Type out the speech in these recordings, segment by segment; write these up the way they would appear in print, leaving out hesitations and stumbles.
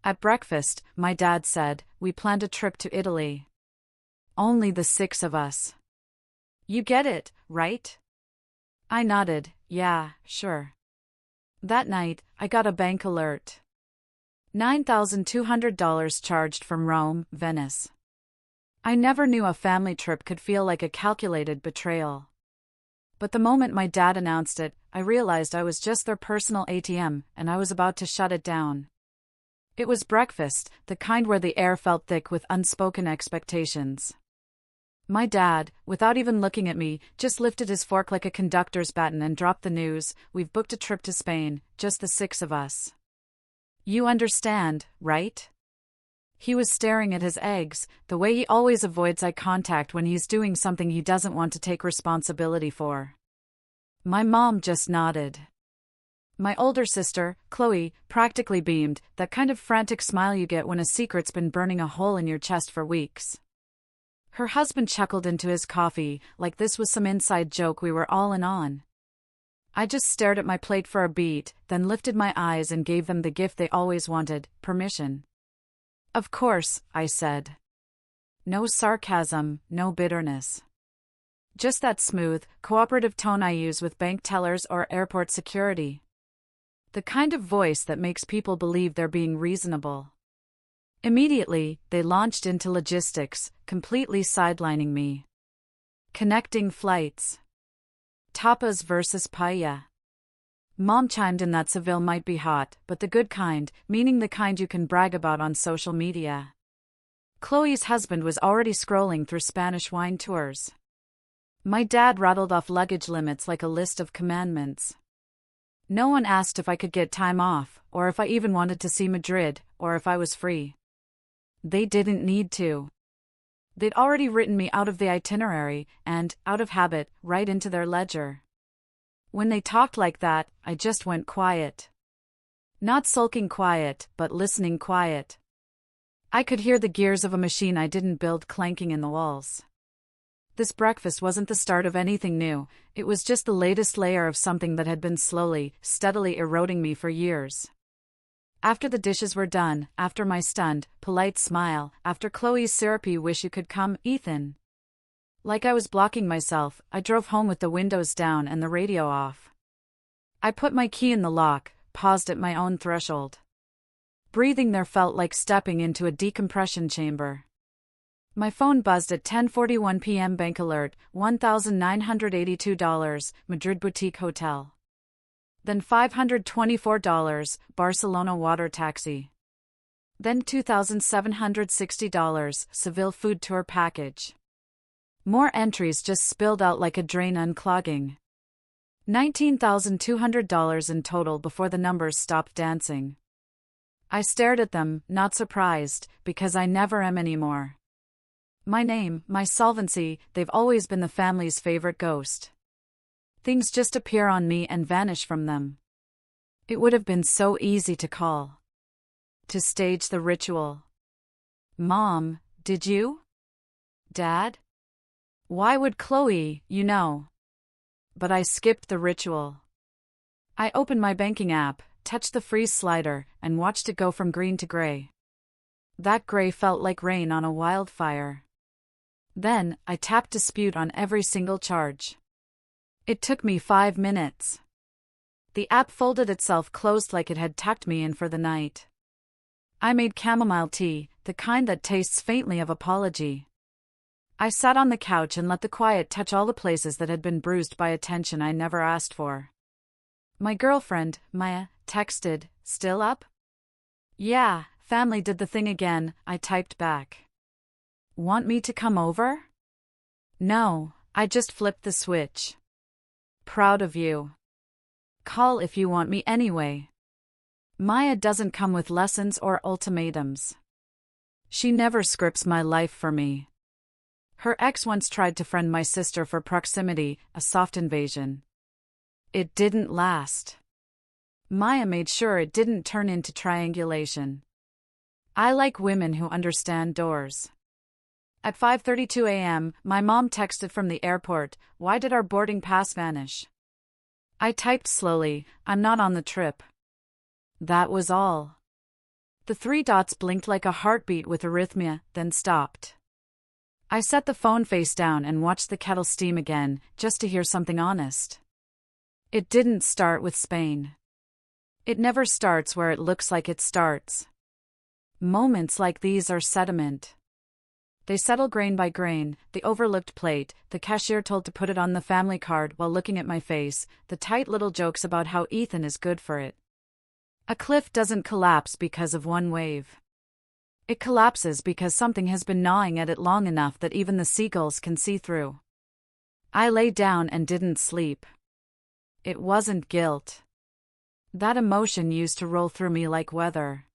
At breakfast, my dad said, "We planned a trip to Italy. Only the 6 of us. You get it, right?" I nodded, "Yeah, sure." That night, I got a bank alert. $9,200 charged from Rome, Venice. I never knew a family trip could feel like a calculated betrayal. But the moment my dad announced it, I realized I was just their personal ATM, and I was about to shut it down. It was breakfast, the kind where the air felt thick with unspoken expectations. My dad, without even looking at me, just lifted his fork like a conductor's baton and dropped the news, "We've booked a trip to Spain, just the 6 of us. You understand, right?" He was staring at his eggs, the way he always avoids eye contact when he's doing something he doesn't want to take responsibility for. My mom just nodded. My older sister, Chloe, practically beamed, that kind of frantic smile you get when a secret's been burning a hole in your chest for weeks. Her husband chuckled into his coffee, like this was some inside joke we were all in on. I just stared at my plate for a beat, then lifted my eyes and gave them the gift they always wanted, permission. "Of course," I said. No sarcasm, no bitterness. Just that smooth, cooperative tone I use with bank tellers or airport security. The kind of voice that makes people believe they're being reasonable. Immediately, they launched into logistics, completely sidelining me. Connecting flights. Tapas versus paella. Mom chimed in that Seville might be hot, but the good kind, meaning the kind you can brag about on social media. Chloe's husband was already scrolling through Spanish wine tours. My dad rattled off luggage limits like a list of commandments. No one asked if I could get time off, or if I even wanted to see Madrid, or if I was free. They didn't need to. They'd already written me out of the itinerary, and, out of habit, right into their ledger. When they talked like that, I just went quiet. Not sulking quiet, but listening quiet. I could hear the gears of a machine I didn't build clanking in the walls. This breakfast wasn't the start of anything new, it was just the latest layer of something that had been slowly, steadily eroding me for years. After the dishes were done, after my stunned, polite smile, after Chloe's syrupy "wish you could come, Ethan." Like I was blocking myself, I drove home with the windows down and the radio off. I put my key in the lock, paused at my own threshold. Breathing there felt like stepping into a decompression chamber. My phone buzzed at 10:41 p.m. Bank alert, $1,982, Madrid boutique hotel. Then $524, Barcelona water taxi. Then $2,760, Seville food tour package. More entries just spilled out like a drain unclogging. $19,200 in total before the numbers stopped dancing. I stared at them, not surprised, because I never am anymore. My name, my solvency, they've always been the family's favorite ghost. Things just appear on me and vanish from them. It would have been so easy to call. To stage the ritual. "Mom, did you? Dad? Why would Chloe, you know?" But I skipped the ritual. I opened my banking app, touched the freeze slider, and watched it go from green to gray. That gray felt like rain on a wildfire. Then, I tapped dispute on every single charge. It took me 5 minutes. The app folded itself closed like it had tucked me in for the night. I made chamomile tea, the kind that tastes faintly of apology. I sat on the couch and let the quiet touch all the places that had been bruised by attention I never asked for. My girlfriend, Maya, texted, "Still up?" "Yeah, family did the thing again," I typed back. "Want me to come over?" "No, I just flipped the switch." "Proud of you. Call if you want me anyway." Maya doesn't come with lessons or ultimatums. She never scripts my life for me. Her ex once tried to friend my sister for proximity, a soft invasion. It didn't last. Maya made sure it didn't turn into triangulation. I like women who understand doors. At 5:32 a.m., my mom texted from the airport, "Why did our boarding pass vanish?" I typed slowly, "I'm not on the trip." That was all. The three dots blinked like a heartbeat with arrhythmia, then stopped. I set the phone face down and watched the kettle steam again, just to hear something honest. It didn't start with Spain. It never starts where it looks like it starts. Moments like these are sediment. They settle grain by grain, the overlooked plate, the cashier told to put it on the family card while looking at my face, the tight little jokes about how Ethan is good for it. A cliff doesn't collapse because of one wave. It collapses because something has been gnawing at it long enough that even the seagulls can see through. I lay down and didn't sleep. It wasn't guilt. That emotion used to roll through me like weather.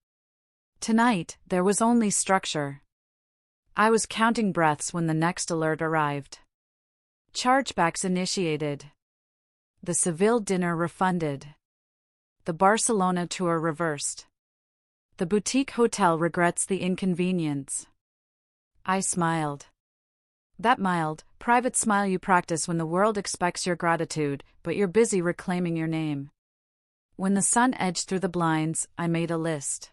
Tonight, there was only structure. I was counting breaths when the next alert arrived. Chargebacks initiated. The Seville dinner refunded. The Barcelona tour reversed. The boutique hotel regrets the inconvenience. I smiled. That mild, private smile you practice when the world expects your gratitude, but you're busy reclaiming your name. When the sun edged through the blinds, I made a list.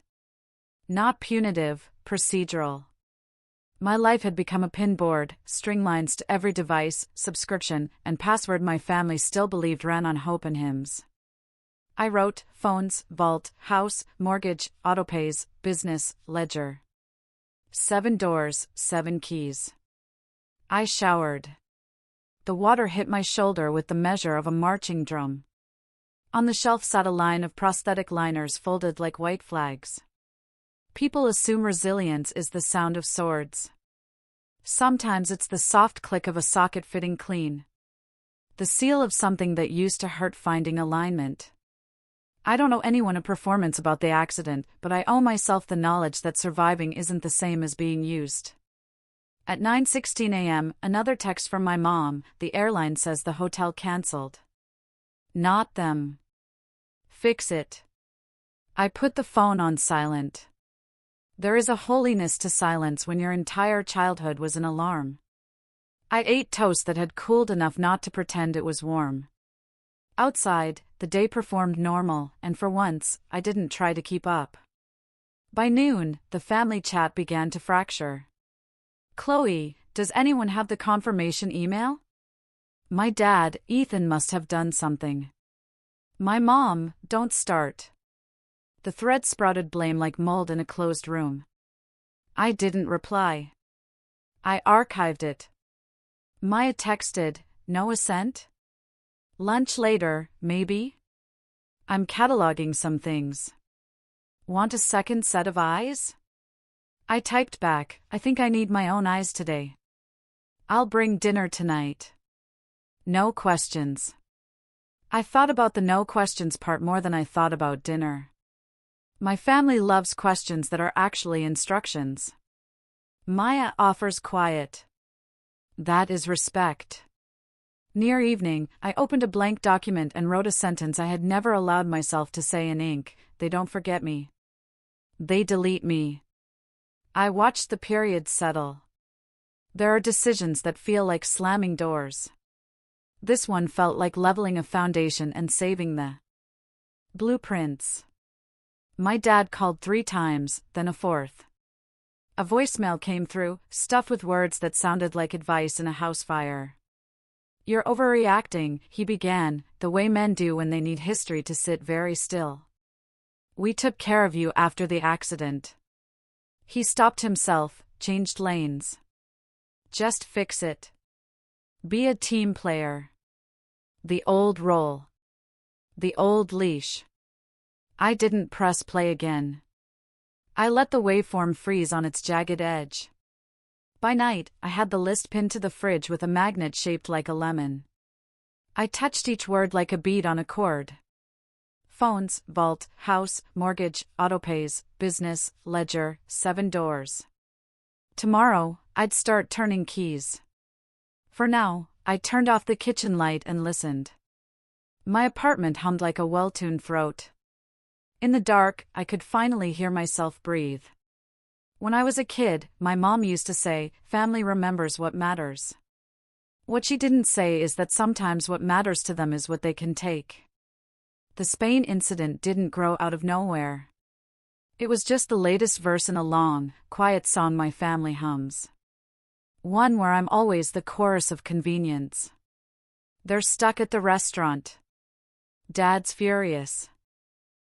Not punitive, procedural. My life had become a pin board, string lines to every device, subscription, and password my family still believed ran on hope and hymns. I wrote: phones, vault, house, mortgage, autopays, business, ledger. 7 doors, 7 keys. I showered. The water hit my shoulder with the measure of a marching drum. On the shelf sat a line of prosthetic liners folded like white flags. People assume resilience is the sound of swords. Sometimes it's the soft click of a socket fitting clean. The seal of something that used to hurt finding alignment. I don't owe anyone a performance about the accident, but I owe myself the knowledge that surviving isn't the same as being used. At 9:16 a.m., another text from my mom: the airline says the hotel cancelled. Not them. Fix it. I put the phone on silent. There is a holiness to silence when your entire childhood was an alarm. I ate toast that had cooled enough not to pretend it was warm. Outside, the day performed normal, and for once, I didn't try to keep up. By noon, the family chat began to fracture. Chloe, does anyone have the confirmation email? My dad, Ethan must have done something. My mom, don't start. The thread sprouted blame like mold in a closed room. I didn't reply. I archived it. Maya texted, no assent? Lunch later, maybe? I'm cataloging some things. Want a second set of eyes? I typed back, I think I need my own eyes today. I'll bring dinner tonight. No questions. I thought about the no questions part more than I thought about dinner. My family loves questions that are actually instructions. Maya offers quiet. That is respect. Near evening, I opened a blank document and wrote a sentence I had never allowed myself to say in ink: they don't forget me. They delete me. I watched the periods settle. There are decisions that feel like slamming doors. This one felt like leveling a foundation and saving the blueprints. My dad called 3 times, then a 4th. A voicemail came through, stuffed with words that sounded like advice in a house fire. You're overreacting, he began, the way men do when they need history to sit very still. We took care of you after the accident. He stopped himself, changed lanes. Just fix it. Be a team player. The old role. The old leash. I didn't press play again. I let the waveform freeze on its jagged edge. By night, I had the list pinned to the fridge with a magnet shaped like a lemon. I touched each word like a bead on a cord. Phones, vault, house, mortgage, autopays, business, ledger, 7 doors. Tomorrow, I'd start turning keys. For now, I turned off the kitchen light and listened. My apartment hummed like a well-tuned throat. In the dark, I could finally hear myself breathe. When I was a kid, my mom used to say, family remembers what matters. What she didn't say is that sometimes what matters to them is what they can take. The Spain incident didn't grow out of nowhere. It was just the latest verse in a long, quiet song my family hums. One where I'm always the chorus of convenience. They're stuck at the restaurant. Dad's furious.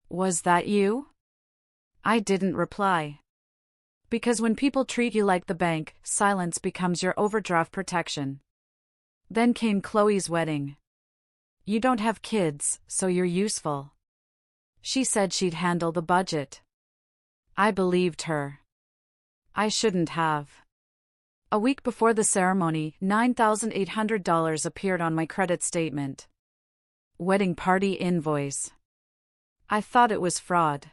Was that you? I didn't reply. Because when people treat you like the bank, silence becomes your overdraft protection. Then came Chloe's wedding. You don't have kids, so you're useful. She said she'd handle the budget. I believed her. I shouldn't have. A week before the ceremony, $9,800 appeared on my credit statement. Wedding party invoice. I thought it was fraud.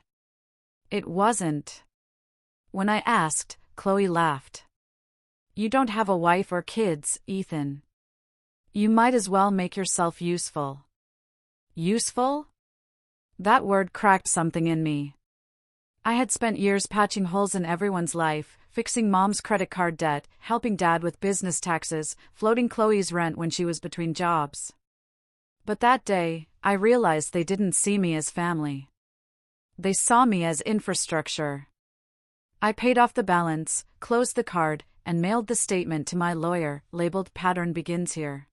It wasn't. When I asked, Chloe laughed. You don't have a wife or kids, Ethan. You might as well make yourself useful. Useful? That word cracked something in me. I had spent years patching holes in everyone's life, fixing mom's credit card debt, helping dad with business taxes, floating Chloe's rent when she was between jobs. But that day, I realized they didn't see me as family. They saw me as infrastructure. I paid off the balance, closed the card, and mailed the statement to my lawyer, labeled "Pattern Begins Here."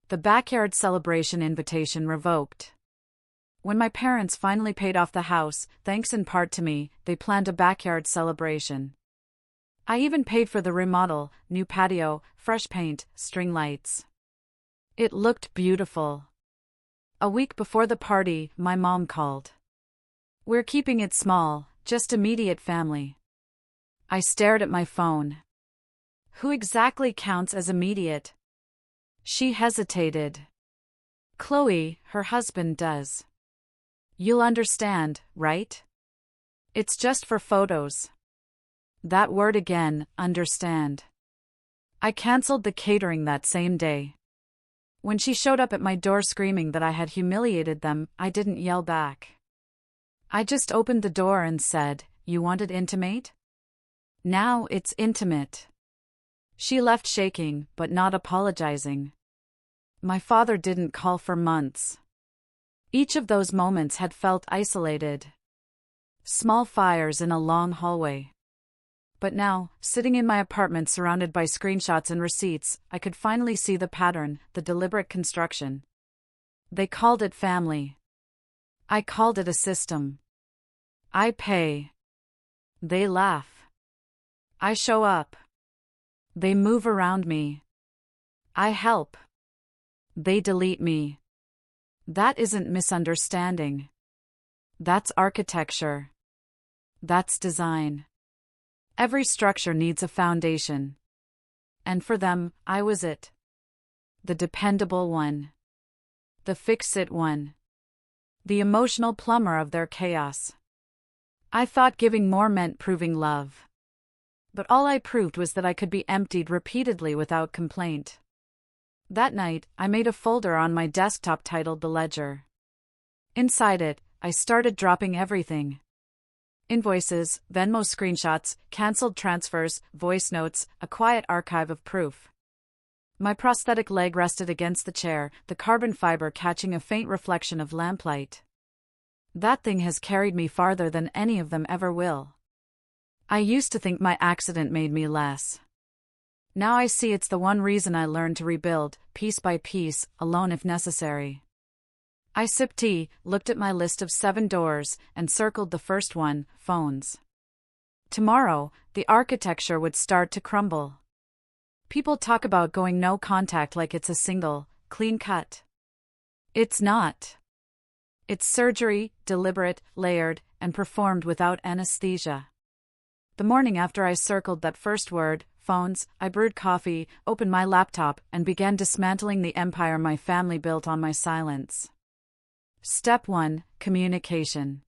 The backyard celebration invitation revoked. When my parents finally paid off the house, thanks in part to me, they planned a backyard celebration. I even paid for the remodel, new patio, fresh paint, string lights. It looked beautiful. A week before the party, my mom called. We're keeping it small, just immediate family. I stared at my phone. Who exactly counts as immediate? She hesitated. Chloe, her husband, does. You'll understand, right? It's just for photos. That word again, understand. I canceled the catering that same day. When she showed up at my door screaming that I had humiliated them, I didn't yell back. I just opened the door and said, "You wanted intimate? Now it's intimate." She left shaking, but not apologizing. My father didn't call for months. Each of those moments had felt isolated. Small fires in a long hallway. But now, sitting in my apartment surrounded by screenshots and receipts, I could finally see the pattern, the deliberate construction. They called it family. I called it a system. I pay. They laugh. I show up. They move around me. I help. They delete me. That isn't misunderstanding. That's architecture. That's design. Every structure needs a foundation. And for them, I was it. The dependable one. The fix-it one. The emotional plumber of their chaos. I thought giving more meant proving love. But all I proved was that I could be emptied repeatedly without complaint. That night, I made a folder on my desktop titled The Ledger. Inside it, I started dropping everything. Invoices, Venmo screenshots, cancelled transfers, voice notes, a quiet archive of proof. My prosthetic leg rested against the chair, the carbon fiber catching a faint reflection of lamplight. That thing has carried me farther than any of them ever will. I used to think my accident made me less. Now I see it's the one reason I learned to rebuild, piece by piece, alone if necessary. I sipped tea, looked at my list of 7 doors, and circled the first one, phones. Tomorrow, the architecture would start to crumble. People talk about going no contact like it's a single, clean cut. It's not. It's surgery, deliberate, layered, and performed without anesthesia. The morning after I circled that first word, phones, I brewed coffee, opened my laptop, and began dismantling the empire my family built on my silence. Step 1, Communication.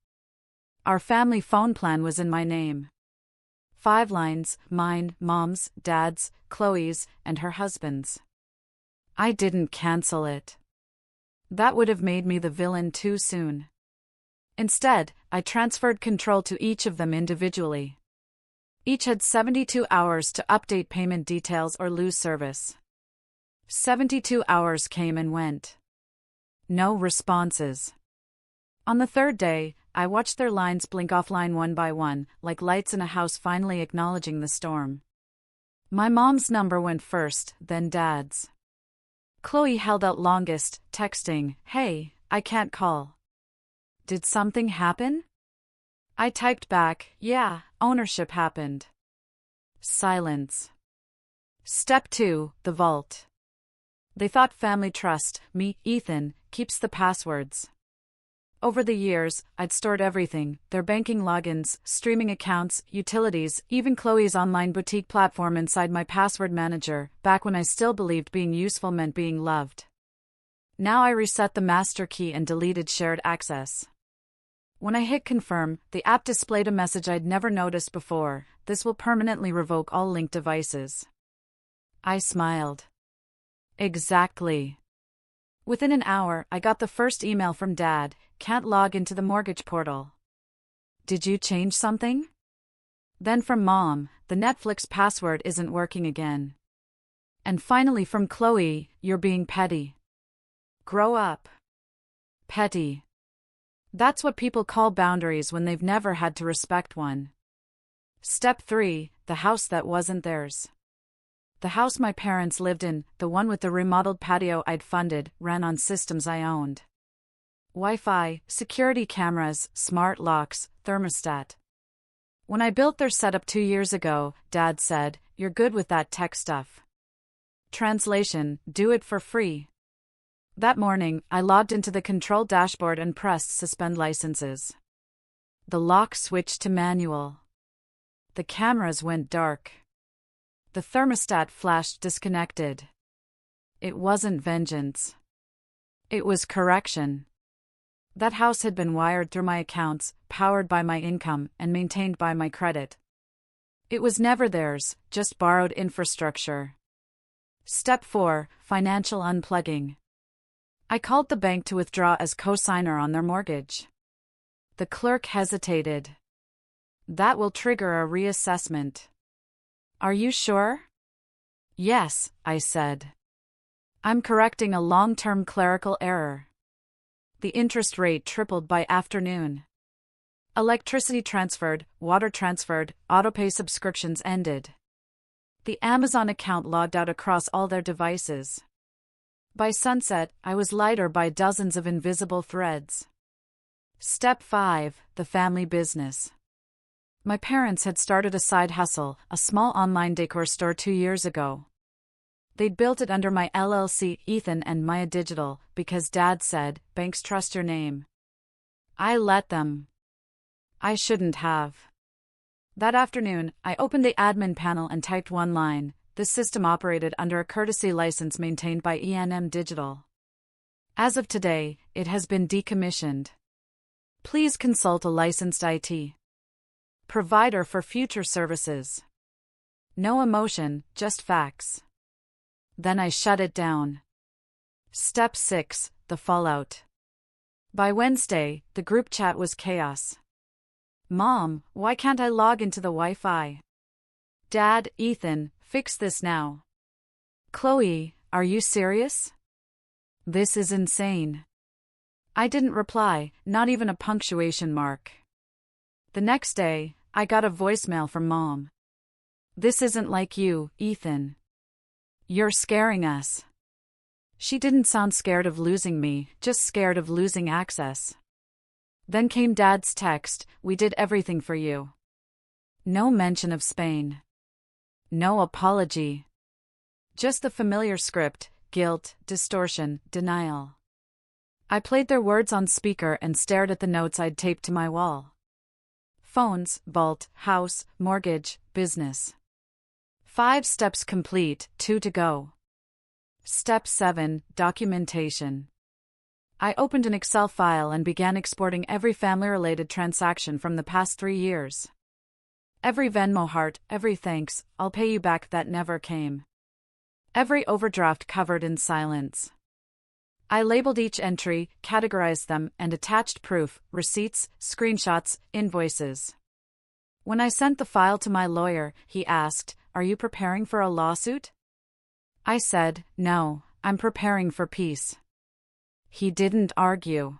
Our family phone plan was in my name. 5 lines, mine, Mom's, Dad's, Chloe's, and her husband's. I didn't cancel it. That would have made me the villain too soon. Instead, I transferred control to each of them individually. Each had 72 hours to update payment details or lose service. 72 hours came and went. No responses. On the 3rd day, I watched their lines blink offline one by one, like lights in a house finally acknowledging the storm. My mom's number went first, then Dad's. Chloe held out longest, texting, "Hey, I can't call." Did something happen? I typed back, "Yeah, ownership happened." Silence. Step 2, the vault. They thought family trust, me, Ethan, keeps the passwords. Over the years, I'd stored everything, their banking logins, streaming accounts, utilities, even Chloe's online boutique platform inside my password manager, back when I still believed being useful meant being loved. Now I reset the master key and deleted shared access. When I hit confirm, the app displayed a message I'd never noticed before: "This will permanently revoke all linked devices." I smiled. Exactly. Within an hour, I got the first email from Dad: "Can't log into the mortgage portal." "Did you change something?" Then from Mom: "The Netflix password isn't working again." And finally from Chloe: "You're being petty. Grow up." Petty. That's what people call boundaries when they've never had to respect one. Step 3, the house that wasn't theirs. The house my parents lived in, the one with the remodeled patio I'd funded, ran on systems I owned. Wi-Fi, security cameras, smart locks, thermostat. When I built their setup 2 years ago, Dad said, "You're good with that tech stuff." Translation: do it for free. That morning, I logged into the control dashboard and pressed suspend licenses. The lock switched to manual. The cameras went dark. The thermostat flashed disconnected. It wasn't vengeance. It was correction. That house had been wired through my accounts, powered by my income, and maintained by my credit. It was never theirs, just borrowed infrastructure. Step 4, financial unplugging. I called the bank to withdraw as co-signer on their mortgage. The clerk hesitated. "That will trigger a reassessment." "Are you sure?" "Yes," I said. "I'm correcting a long-term clerical error." The interest rate tripled by afternoon. Electricity transferred, water transferred, autopay subscriptions ended. The Amazon account logged out across all their devices. By sunset, I was lighter by dozens of invisible threads. Step 5, the family business. My parents had started a side hustle, a small online decor store 2 years ago. They'd built it under my LLC, Ethan and Maya Digital, because Dad said, "Banks trust your name." I let them. I shouldn't have. That afternoon, I opened the admin panel and typed one line: "This system operated under a courtesy license maintained by E&M Digital. As of today, it has been decommissioned. Please consult a licensed IT provider for future services." No emotion, just facts. Then I shut it down. Step 6, the fallout. By Wednesday, the group chat was chaos. "Mom, why can't I log into the Wi-Fi?" "Dad, Ethan, fix this now." "Chloe, are you serious? This is insane." I didn't reply, not even a punctuation mark. The next day, I got a voicemail from Mom. "This isn't like you, Ethan. You're scaring us." She didn't sound scared of losing me, just scared of losing access. Then came Dad's text: "We did everything for you." No mention of Spain. No apology. Just the familiar script: guilt, distortion, denial. I played their words on speaker and stared at the notes I'd taped to my wall. Phones, vault, house, mortgage, business. 5 steps complete, 2 to go. Step 7, documentation. I opened an Excel file and began exporting every family-related transaction from the past 3 years. Every Venmo heart, every thanks, "I'll pay you back" that never came. Every overdraft covered in silence. I labeled each entry, categorized them, and attached proof: receipts, screenshots, invoices. When I sent the file to my lawyer, he asked, "Are you preparing for a lawsuit?" I said, "No, I'm preparing for peace." He didn't argue.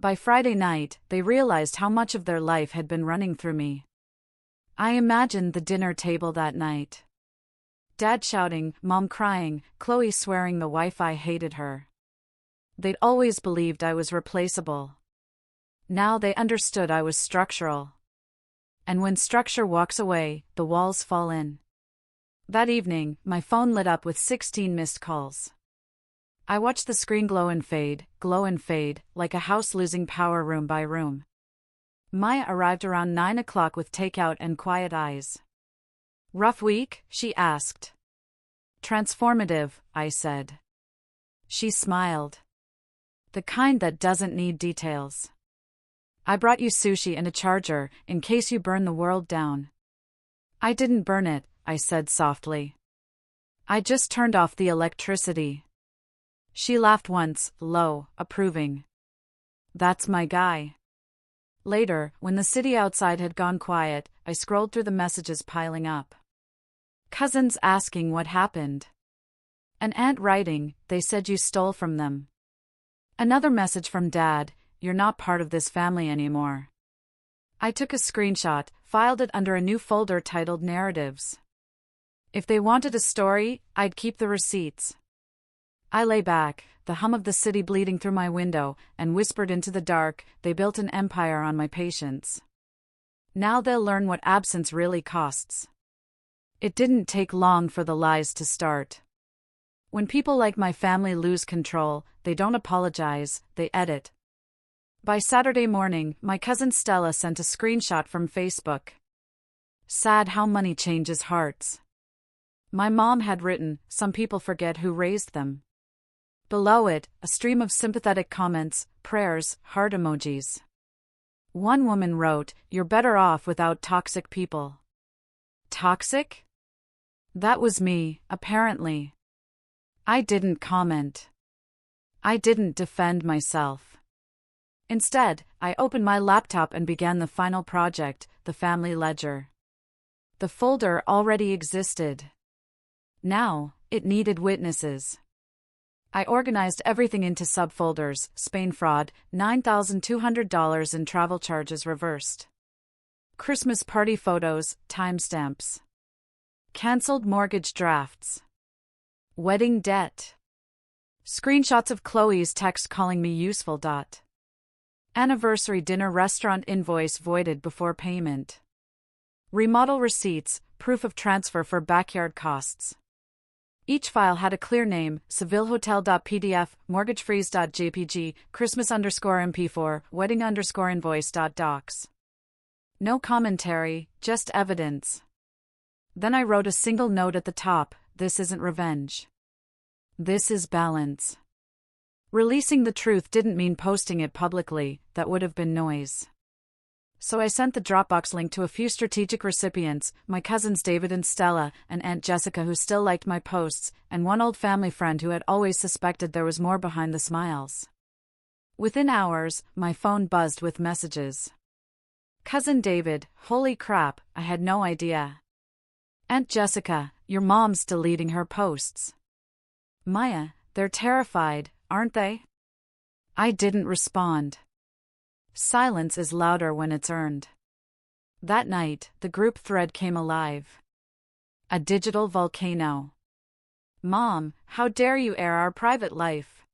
By Friday night, they realized how much of their life had been running through me. I imagined the dinner table that night. Dad shouting, Mom crying, Chloe swearing the Wi-Fi hated her. They'd always believed I was replaceable. Now they understood I was structural. And when structure walks away, the walls fall in. That evening, my phone lit up with 16 missed calls. I watched the screen glow and fade, like a house losing power room by room. Maya arrived around 9 o'clock with takeout and quiet eyes. Rough week? She asked. Transformative, I said. She smiled. The kind that doesn't need details. I brought you sushi and a charger, in case you burn the world down. I didn't burn it, I said softly. I just turned off the electricity. She laughed once, low, approving. That's my guy. Later, when the city outside had gone quiet, I scrolled through the messages piling up. Cousins asking what happened. An aunt writing, they said you stole from them. Another message from Dad, you're not part of this family anymore. I took a screenshot, filed it under a new folder titled Narratives. If they wanted a story, I'd keep the receipts. I lay back, the hum of the city bleeding through my window, and whispered into the dark, they built an empire on my patience. Now they'll learn what absence really costs. It didn't take long for the lies to start. When people like my family lose control, they don't apologize, they edit. By Saturday morning, my cousin Stella sent a screenshot from Facebook. Sad how money changes hearts. My mom had written, some people forget who raised them. Below it, a stream of sympathetic comments, prayers, heart emojis. One woman wrote, you're better off without toxic people. Toxic? That was me, apparently. I didn't comment. I didn't defend myself. Instead, I opened my laptop and began the final project, the family ledger. The folder already existed. Now, it needed witnesses. I organized everything into subfolders, Spain fraud, $9,200 in travel charges reversed. Christmas party photos, timestamps. Cancelled mortgage drafts. Wedding debt. Screenshots of Chloe's text calling me useful. Anniversary dinner restaurant invoice voided before payment. Remodel receipts, proof of transfer for backyard costs. Each file had a clear name, sevillehotel.pdf, mortgagefreeze.jpg, Christmas_MP4, wedding_invoice.docs. No commentary, just evidence. Then I wrote a single note at the top, this isn't revenge. This is balance. Releasing the truth didn't mean posting it publicly, that would have been noise. So I sent the Dropbox link to a few strategic recipients, my cousins David and Stella, and Aunt Jessica who still liked my posts, and one old family friend who had always suspected there was more behind the smiles. Within hours, my phone buzzed with messages. Cousin David, holy crap, I had no idea. Aunt Jessica, your mom's deleting her posts. Maya, they're terrified, aren't they? I didn't respond. Silence is louder when it's earned. That night, the group thread came alive. A digital volcano. Mom, how dare you air our private life?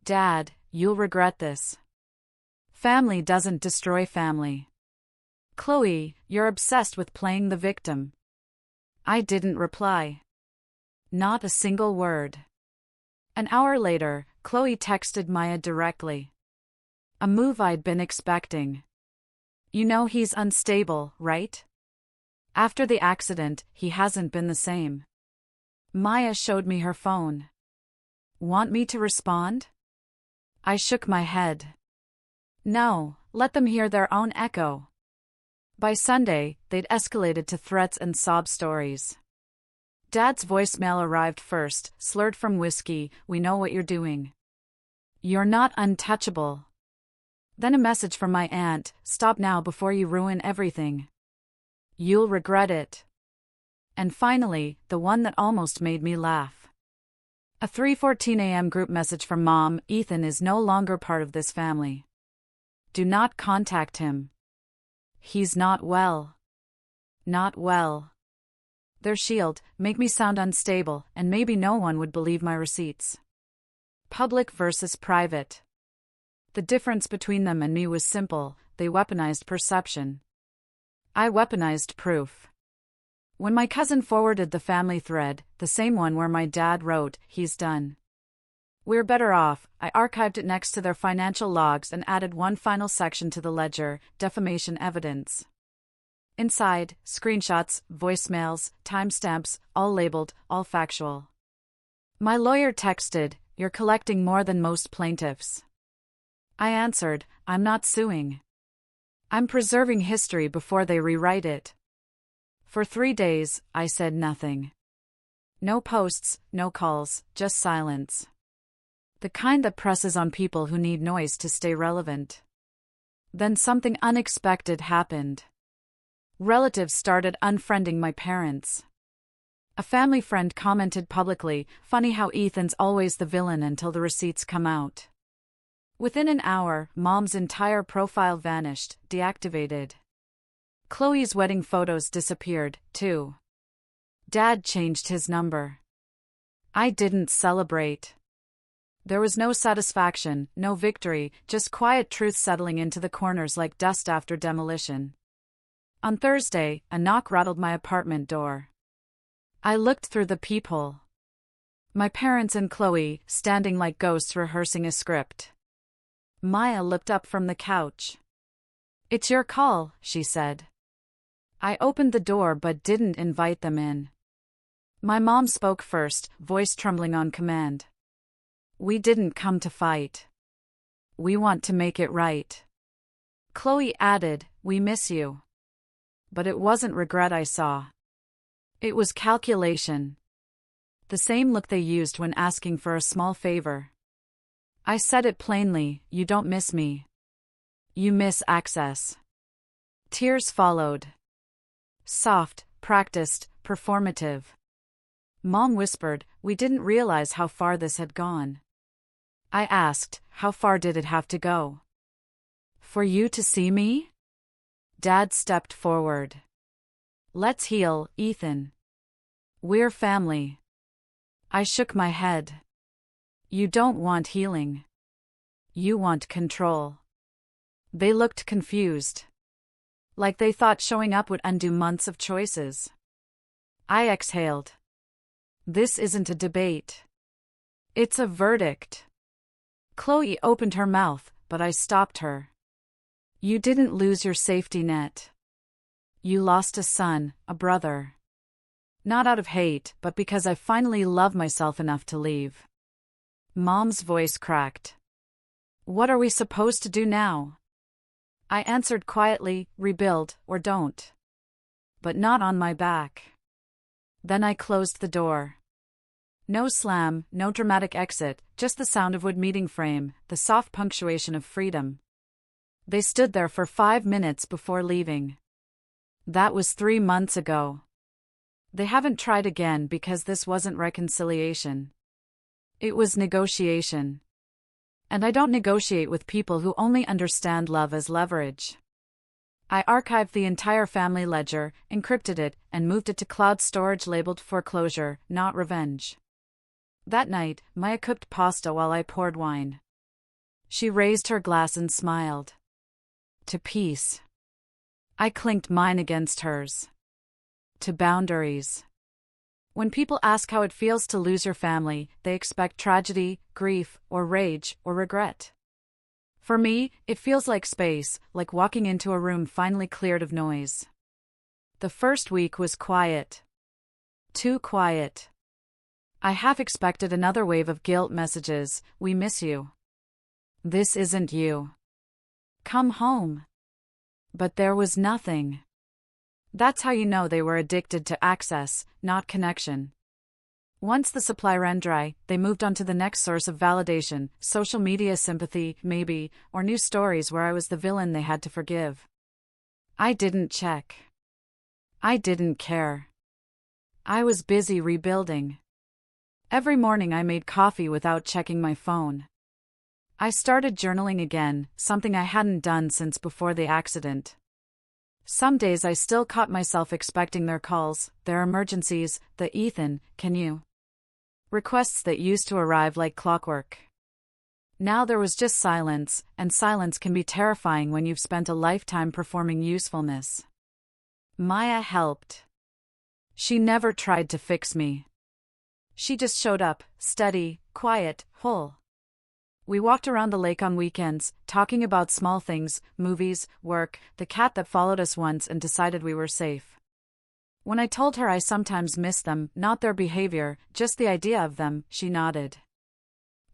Dad, you'll regret this. Family doesn't destroy family. Chloe, you're obsessed with playing the victim. I didn't reply. Not a single word. An hour later, Chloe texted Maya directly. A move I'd been expecting. You know he's unstable, right? After the accident, he hasn't been the same. Maya showed me her phone. Want me to respond? I shook my head. No, let them hear their own echo. By Sunday, they'd escalated to threats and sob stories. Dad's voicemail arrived first, slurred from whiskey, we know what you're doing. You're not untouchable. Then a message from my aunt, stop now before you ruin everything. You'll regret it. And finally, the one that almost made me laugh. A 3:14 a.m. group message from Mom, Ethan is no longer part of this family. Do not contact him. He's not well. Not well. Their shield, make me sound unstable, and maybe no one would believe my receipts. Public versus private. The difference between them and me was simple: they weaponized perception. I weaponized proof. When my cousin forwarded the family thread, the same one where my dad wrote, "He's done. We're better off," I archived it next to their financial logs and added one final section to the ledger: defamation evidence. Inside, screenshots, voicemails, timestamps, all labeled, all factual. My lawyer texted, "You're collecting more than most plaintiffs." I answered, "I'm not suing. I'm preserving history before they rewrite it." For 3 days, I said nothing. No posts, no calls, just silence. The kind that presses on people who need noise to stay relevant. Then something unexpected happened. Relatives started unfriending my parents. A family friend commented publicly, "Funny how Ethan's always the villain until the receipts come out." Within an hour, Mom's entire profile vanished, deactivated. Chloe's wedding photos disappeared, too. Dad changed his number. I didn't celebrate. There was no satisfaction, no victory, just quiet truth settling into the corners like dust after demolition. On Thursday, a knock rattled my apartment door. I looked through the peephole. My parents and Chloe, standing like ghosts rehearsing a script. Maya looked up from the couch. "It's your call," she said. I opened the door but didn't invite them in. My mom spoke first, voice trembling on command. "We didn't come to fight. We want to make it right." Chloe added, "We miss you." But it wasn't regret I saw. It was calculation. The same look they used when asking for a small favor. I said it plainly, "You don't miss me. You miss access." Tears followed. Soft, practiced, performative. Mom whispered, "We didn't realize how far this had gone." I asked, "How far did it have to go? For you to see me?" Dad stepped forward. "Let's heal, Ethan. We're family." I shook my head. "You don't want healing. You want control." They looked confused. Like they thought showing up would undo months of choices. I exhaled. "This isn't a debate. It's a verdict." Chloe opened her mouth, but I stopped her. "You didn't lose your safety net. You lost a son, a brother. Not out of hate, but because I finally love myself enough to leave." Mom's voice cracked. "What are we supposed to do now?" I answered quietly, "Rebuild, or don't. But not on my back." Then I closed the door. No slam, no dramatic exit, just the sound of wood meeting frame, the soft punctuation of freedom. They stood there for 5 minutes before leaving. That was 3 months ago. They haven't tried again because this wasn't reconciliation. It was negotiation. And I don't negotiate with people who only understand love as leverage. I archived the entire family ledger, encrypted it, and moved it to cloud storage labeled foreclosure, not revenge. That night, Maya cooked pasta while I poured wine. She raised her glass and smiled. To peace. I clinked mine against hers. To boundaries. When people ask how it feels to lose your family, they expect tragedy, grief, or rage, or regret. For me, it feels like space, like walking into a room finally cleared of noise. The first week was quiet. Too quiet. I half expected another wave of guilt messages: "We miss you. This isn't you. Come home." But there was nothing. That's how you know they were addicted to access, not connection. Once the supply ran dry, they moved on to the next source of validation: social media sympathy, maybe, or new stories where I was the villain they had to forgive. I didn't check. I didn't care. I was busy rebuilding. Every morning I made coffee without checking my phone. I started journaling again, something I hadn't done since before the accident. Some days I still caught myself expecting their calls, their emergencies, the "Ethan, can you?" requests that used to arrive like clockwork. Now there was just silence, and silence can be terrifying when you've spent a lifetime performing usefulness. Maya helped. She never tried to fix me. She just showed up, steady, quiet, whole. We walked around the lake on weekends, talking about small things, movies, work, the cat that followed us once and decided we were safe. When I told her I sometimes miss them, not their behavior, just the idea of them, she nodded.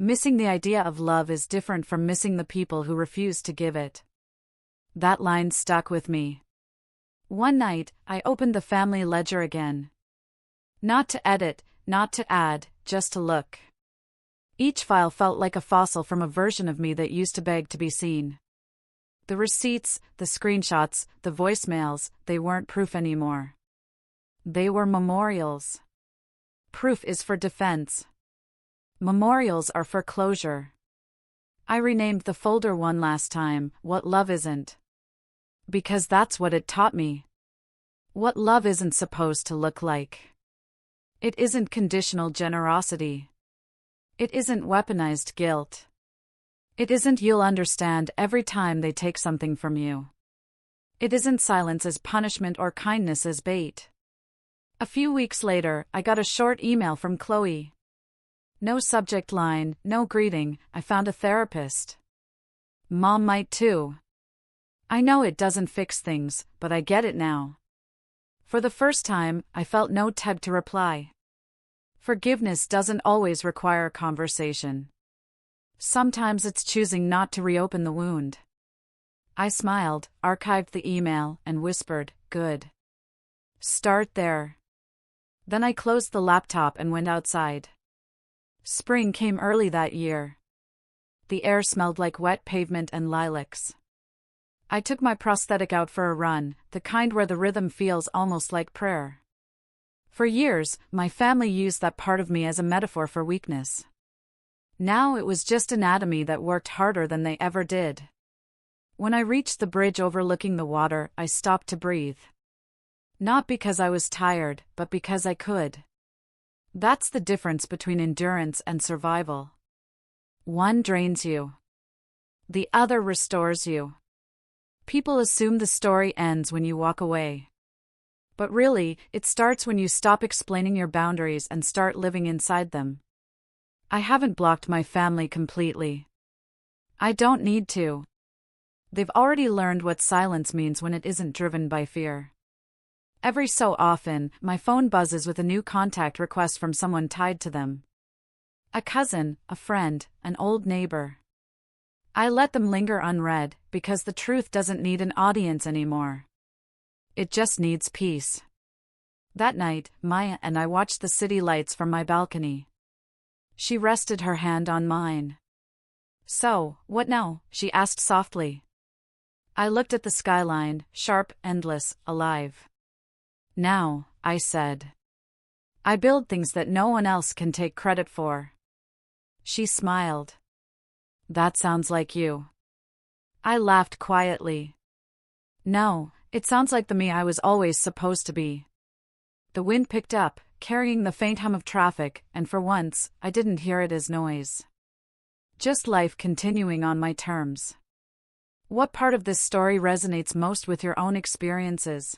Missing the idea of love is different from missing the people who refuse to give it. That line stuck with me. One night, I opened the family ledger again. Not to edit, not to add, just to look. Each file felt like a fossil from a version of me that used to beg to be seen. The receipts, the screenshots, the voicemails, they weren't proof anymore. They were memorials. Proof is for defense. Memorials are for closure. I renamed the folder one last time, What Love Isn't. Because that's what it taught me. What love isn't supposed to look like. It isn't conditional generosity. It isn't weaponized guilt. It isn't you'll understand every time they take something from you. It isn't silence as punishment or kindness as bait. A few weeks later, I got a short email from Chloe. No subject line, no greeting, I found a therapist. Mom might too. I know it doesn't fix things, but I get it now. For the first time, I felt no tug to reply. Forgiveness doesn't always require conversation. Sometimes it's choosing not to reopen the wound. I smiled, archived the email, and whispered, "Good. Start there." Then I closed the laptop and went outside. Spring came early that year. The air smelled like wet pavement and lilacs. I took my prosthetic out for a run, the kind where the rhythm feels almost like prayer. For years, my family used that part of me as a metaphor for weakness. Now it was just anatomy that worked harder than they ever did. When I reached the bridge overlooking the water, I stopped to breathe. Not because I was tired, but because I could. That's the difference between endurance and survival. One drains you. The other restores you. People assume the story ends when you walk away. But really, it starts when you stop explaining your boundaries and start living inside them. I haven't blocked my family completely. I don't need to. They've already learned what silence means when it isn't driven by fear. Every so often, my phone buzzes with a new contact request from someone tied to them. A cousin, a friend, an old neighbor. I let them linger unread, because the truth doesn't need an audience anymore. It just needs peace. That night, Maya and I watched the city lights from my balcony. She rested her hand on mine. "So, what now?" she asked softly. I looked at the skyline, sharp, endless, alive. "Now," I said. "I build things that no one else can take credit for." She smiled. "That sounds like you." I laughed quietly. "No, it sounds like the me I was always supposed to be." The wind picked up, carrying the faint hum of traffic, and for once, I didn't hear it as noise. Just life continuing on my terms. What part of this story resonates most with your own experiences?